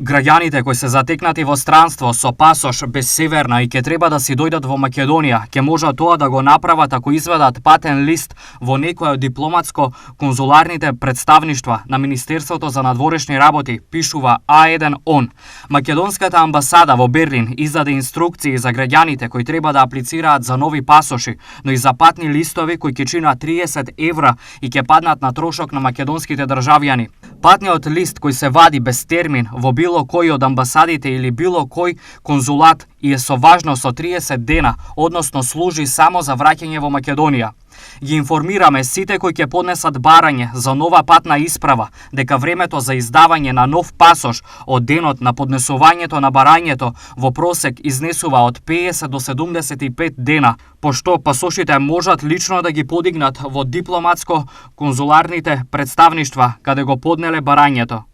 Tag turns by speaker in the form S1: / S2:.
S1: Граѓаните кои се затекнати во странство со пасош без северна и ќе треба да си дојдат во Македонија, ќе можат тоа да го направат ако извадат патен лист во некој од дипломатско-конзуларните представништва на Министерството за надворешни работи, пишува А1 ОН. Македонската амбасада во Берлин издаде инструкции за граѓаните кои треба да аплицираат за нови пасоши, но и за патни листови кои ќе чинат 30 евра и ќе паднат на трошок на македонските државјани. Патниот лист кој се вади без термин во било кој од амбасадите или било кој конзулат и е со важност со 30 дена, односно служи само за враќање во Македонија. Ги информираме сите кои ќе поднесат барање за нова патна исправа дека времето за издавање на нов пасош од денот на поднесувањето на барањето во просек изнесува од 50 до 75 дена, пошто пасошите можат лично да ги подигнат во дипломатско-конзуларните представништва каде го поднеле барањето.